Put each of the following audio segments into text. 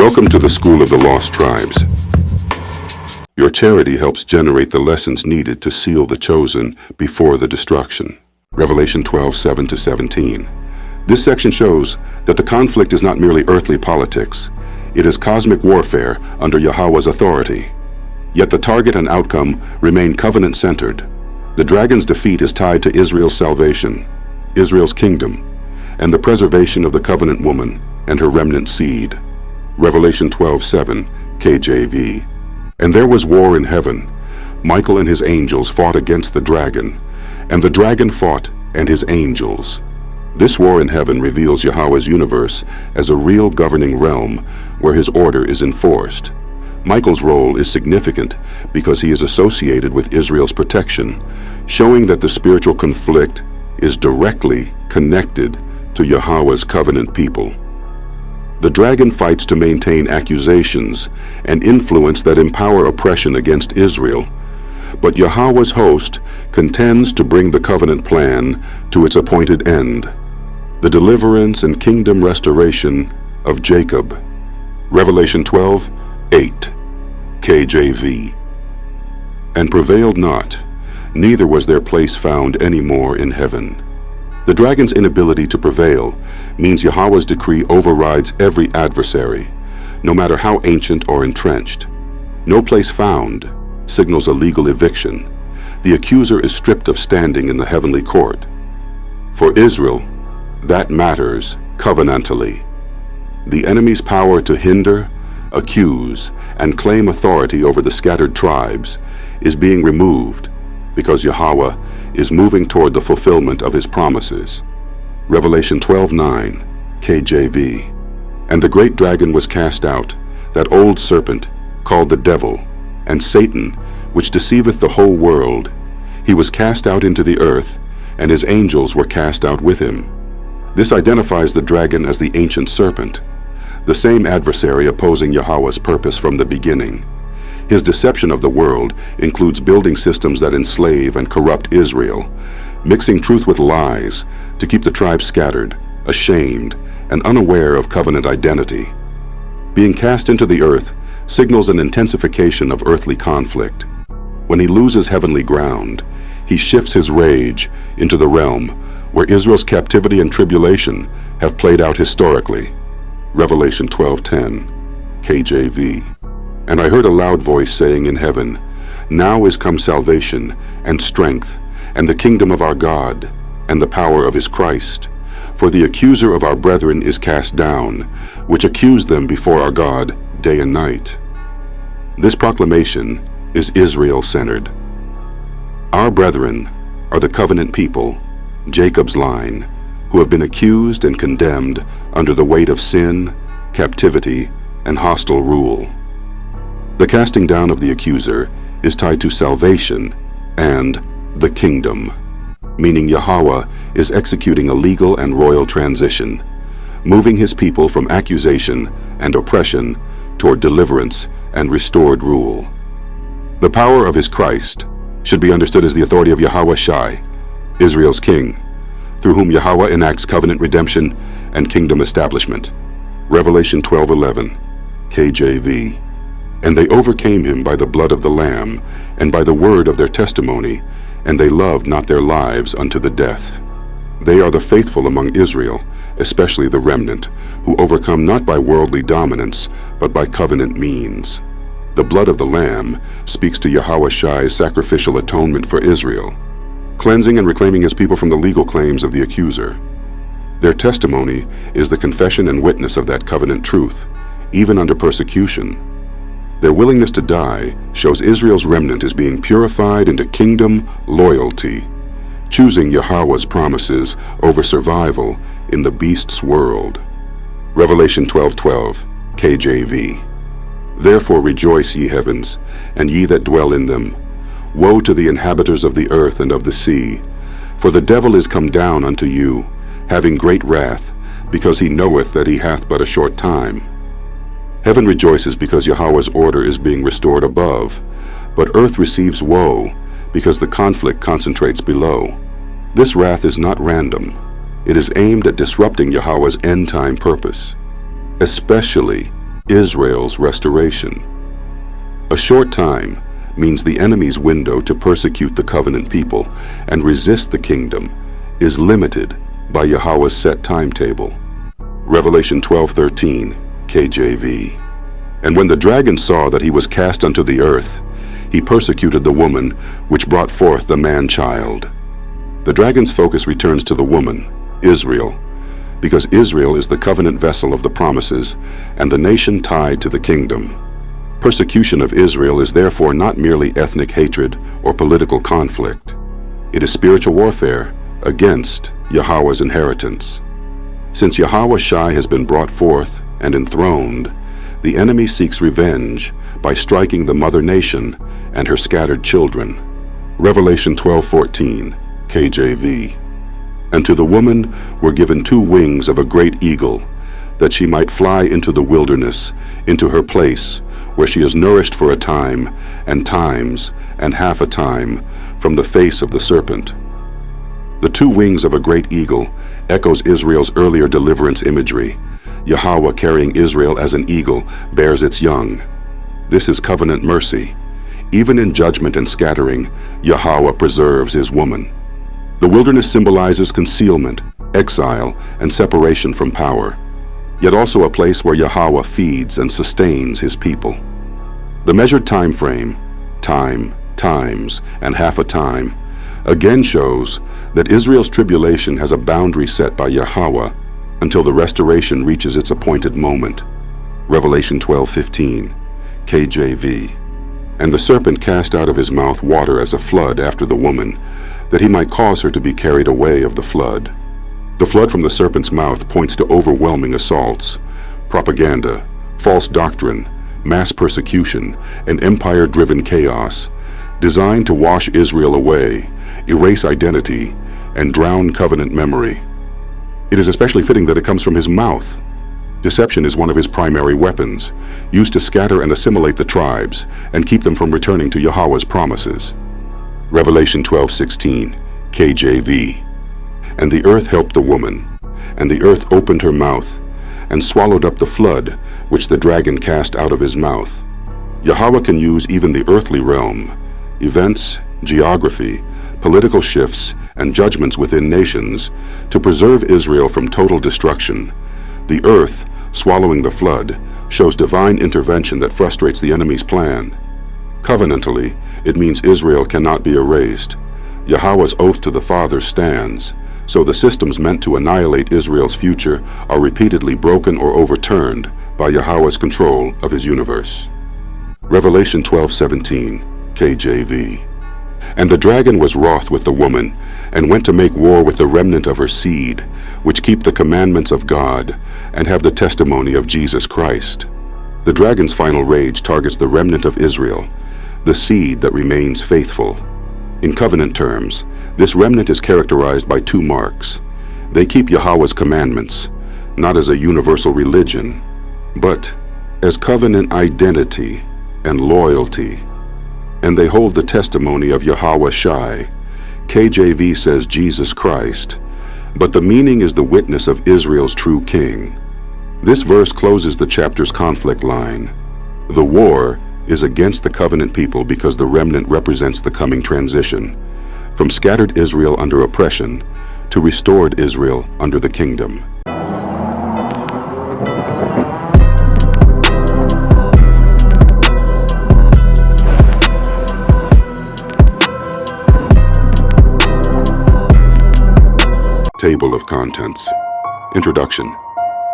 Welcome to the School of the Lost Tribes. Your charity helps generate the lessons needed to seal the chosen before the destruction. Revelation 12:7-17. This section shows that the conflict is not merely earthly politics. It is cosmic warfare under Yahweh's authority. Yet the target and outcome remain covenant-centered. The dragon's defeat is tied to Israel's salvation, Israel's kingdom, and the preservation of the covenant woman and her remnant seed. Revelation 12:7, KJV. And there was war in heaven. Michael and his angels fought against the dragon, and the dragon fought and his angels. This war in heaven reveals Yahweh's universe as a real governing realm where his order is enforced. Michael's role is significant because he is associated with Israel's protection, showing that the spiritual conflict is directly connected to Yahweh's covenant people. The dragon fights to maintain accusations and influence that empower oppression against Israel, but Yahweh's host contends to bring the covenant plan to its appointed end, the deliverance and kingdom restoration of Jacob. Revelation 12:8, KJV. And prevailed not, neither was their place found any more in heaven. The dragon's inability to prevail means Yahweh's decree overrides every adversary, no matter how ancient or entrenched. No place found signals a legal eviction. The accuser is stripped of standing in the heavenly court. For Israel, that matters covenantally. The enemy's power to hinder, accuse, and claim authority over the scattered tribes is being removed because Yahweh is moving toward the fulfillment of his promises. Revelation 12:9, KJV. And the great dragon was cast out, that old serpent, called the devil, and Satan, which deceiveth the whole world. He was cast out into the earth, and his angels were cast out with him. This identifies the dragon as the ancient serpent, the same adversary opposing Yahweh's purpose from the beginning. His deception of the world includes building systems that enslave and corrupt Israel, mixing truth with lies to keep the tribes scattered, ashamed, and unaware of covenant identity. Being cast into the earth signals an intensification of earthly conflict. When he loses heavenly ground, he shifts his rage into the realm where Israel's captivity and tribulation have played out historically. Revelation 12:10, KJV. And I heard a loud voice saying in heaven, Now is come salvation, and strength, and the kingdom of our God, and the power of his Christ. For the accuser of our brethren is cast down, which accused them before our God day and night. This proclamation is Israel-centered. Our brethren are the covenant people, Jacob's line, who have been accused and condemned under the weight of sin, captivity, and hostile rule. The casting down of the accuser is tied to salvation and the kingdom, meaning Yahweh is executing a legal and royal transition, moving his people from accusation and oppression toward deliverance and restored rule. The power of his Christ should be understood as the authority of Yahweh Shai, Israel's king, through whom Yahweh enacts covenant redemption and kingdom establishment. Revelation 12:11, KJV. And they overcame him by the blood of the Lamb, and by the word of their testimony, and they loved not their lives unto the death. They are the faithful among Israel, especially the remnant, who overcome not by worldly dominance, but by covenant means. The blood of the Lamb speaks to Yahweh Shai's sacrificial atonement for Israel, cleansing and reclaiming his people from the legal claims of the accuser. Their testimony is the confession and witness of that covenant truth, even under persecution. Their willingness to die shows Israel's remnant is being purified into kingdom loyalty, choosing Yahweh's promises over survival in the beast's world. Revelation 12:12, KJV. Therefore rejoice, ye heavens, and ye that dwell in them. Woe to the inhabitants of the earth and of the sea, for the devil is come down unto you, having great wrath, because he knoweth that he hath but a short time. Heaven rejoices because Yahweh's order is being restored above, but earth receives woe because the conflict concentrates below. This wrath is not random. It is aimed at disrupting Yahweh's end-time purpose, especially Israel's restoration. A short time means the enemy's window to persecute the covenant people and resist the kingdom is limited by Yahweh's set timetable. Revelation 12:13, KJV. And when the dragon saw that he was cast unto the earth, he persecuted the woman which brought forth the man-child. The dragon's focus returns to the woman, Israel, because Israel is the covenant vessel of the promises and the nation tied to the kingdom. Persecution of Israel is therefore not merely ethnic hatred or political conflict. It is spiritual warfare against Yahweh's inheritance. Since Yahweh Shai has been brought forth and enthroned, the enemy seeks revenge by striking the mother nation and her scattered children. Revelation 12:14, KJV. And to the woman were given 2 wings of a great eagle, that she might fly into the wilderness, into her place, where she is nourished for a time, and times, and half a time, from the face of the serpent. The 2 wings of a great eagle echoes Israel's earlier deliverance imagery. Yahweh carrying Israel as an eagle bears its young. This is covenant mercy. Even in judgment and scattering, Yahweh preserves his woman. The wilderness symbolizes concealment, exile, and separation from power, yet also a place where Yahweh feeds and sustains his people. The measured time frame, time, times, and half a time, again shows that Israel's tribulation has a boundary set by Yahweh until the restoration reaches its appointed moment. Revelation 12:15, KJV. And the serpent cast out of his mouth water as a flood after the woman, that he might cause her to be carried away of the flood. The flood from the serpent's mouth points to overwhelming assaults, propaganda, false doctrine, mass persecution, and empire-driven chaos, designed to wash Israel away, erase identity, and drown covenant memory. It is especially fitting that it comes from his mouth. Deception is one of his primary weapons, used to scatter and assimilate the tribes and keep them from returning to Yahweh's promises. Revelation 12:16, KJV. And the earth helped the woman, and the earth opened her mouth, and swallowed up the flood which the dragon cast out of his mouth. Yahweh can use even the earthly realm, events, geography, political shifts, and judgments within nations to preserve Israel from total destruction. The earth, swallowing the flood, shows divine intervention that frustrates the enemy's plan. Covenantally, it means Israel cannot be erased. Yahweh's oath to the fathers stands, so the systems meant to annihilate Israel's future are repeatedly broken or overturned by Yahweh's control of his universe. Revelation 12:17, KJV. And the dragon was wroth with the woman, and went to make war with the remnant of her seed, which keep the commandments of God, and have the testimony of Jesus Christ. The dragon's final rage targets the remnant of Israel, the seed that remains faithful. In covenant terms, this remnant is characterized by 2 marks. They keep Yahweh's commandments, not as a universal religion, but as covenant identity and loyalty. And they hold the testimony of Yahweh Shai. KJV says Jesus Christ, but the meaning is the witness of Israel's true king. This verse closes the chapter's conflict line. The war is against the covenant people because the remnant represents the coming transition, from scattered Israel under oppression to restored Israel under the kingdom. Table of Contents. Introduction.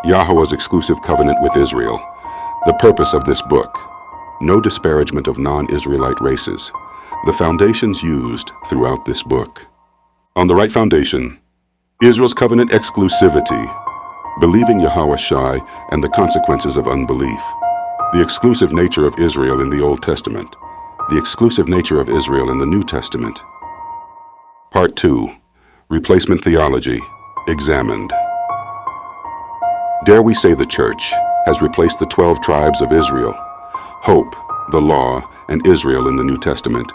Yahweh's exclusive covenant with Israel. The purpose of this book. No disparagement of non-Israelite races. The foundations used throughout this book. On the right foundation, Israel's covenant exclusivity, believing Yahweh Shai and the consequences of unbelief. The exclusive nature of Israel in the Old Testament. The exclusive nature of Israel in the New Testament. Part 2. Replacement Theology, examined. Dare we say the Church has replaced the 12 tribes of Israel, hope, the law, and Israel in the New Testament,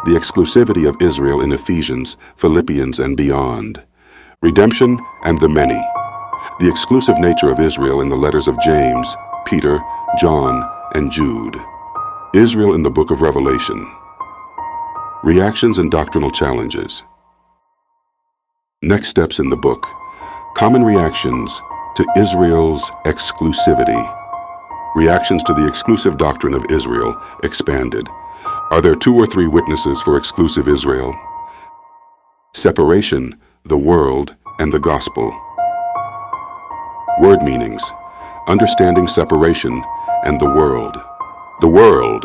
the exclusivity of Israel in Ephesians, Philippians, and beyond, redemption and the many, the exclusive nature of Israel in the letters of James, Peter, John, and Jude. Israel in the Book of Revelation. Reactions and doctrinal challenges. Next steps in the book. Common reactions to Israel's exclusivity. Reactions to the exclusive doctrine of Israel expanded. Are there 2 or 3 witnesses for exclusive Israel? Separation, the world, and the gospel. Word meanings. Understanding separation and the world. The world,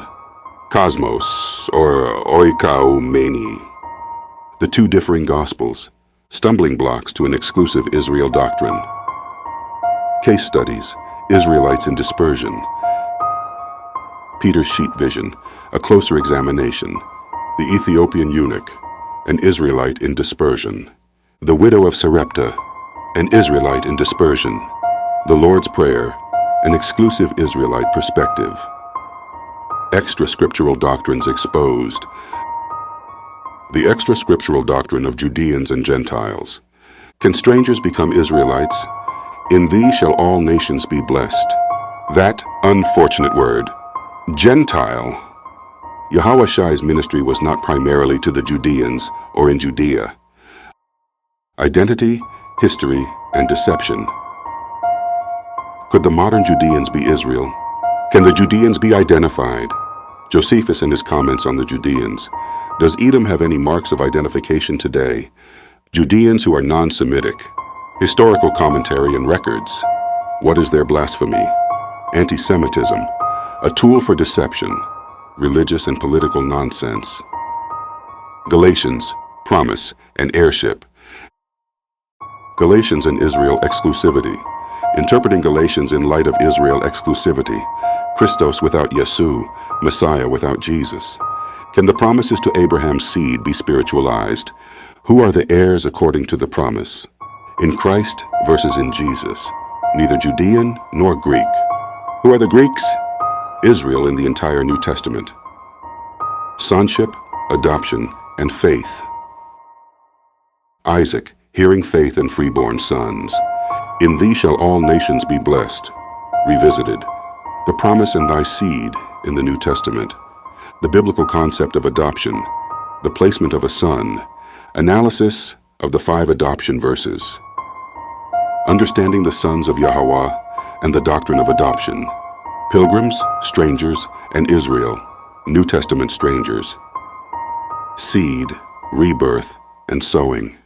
cosmos, or oikoumeni. The 2 differing gospels, stumbling blocks to an exclusive Israel doctrine. Case studies, Israelites in dispersion. Peter's sheet vision, a closer examination. The Ethiopian eunuch, an Israelite in dispersion. The widow of Sarepta, an Israelite in dispersion. The Lord's Prayer, an exclusive Israelite perspective. Extra scriptural doctrines exposed. The extra scriptural doctrine of Judeans and Gentiles. Can strangers become Israelites? In thee shall all nations be blessed. That unfortunate word, Gentile. Yahushai's ministry was not primarily to the Judeans or in Judea. Identity, history, and deception. Could the modern Judeans be Israel? Can the Judeans be identified? Josephus in his comments on the Judeans. Does Edom have any marks of identification today? Judeans who are non-Semitic. Historical commentary and records. What is their blasphemy? Anti-Semitism. A tool for deception. Religious and political nonsense. Galatians, promise, and heirship. Galatians and Israel exclusivity. Interpreting Galatians in light of Israel exclusivity. Christos without Yesu, Messiah without Jesus. Can the promises to Abraham's seed be spiritualized? Who are the heirs according to the promise? In Christ versus in Jesus. Neither Judean nor Greek. Who are the Greeks? Israel in the entire New Testament. Sonship, adoption, and faith. Isaac, hearing faith and freeborn sons. In thee shall all nations be blessed. Revisited. The promise in thy seed in the New Testament. The biblical concept of adoption. The placement of a son. Analysis of the 5 adoption verses. Understanding the sons of Yahweh and the doctrine of adoption. Pilgrims, strangers, and Israel. New Testament strangers. Seed, rebirth, and sowing.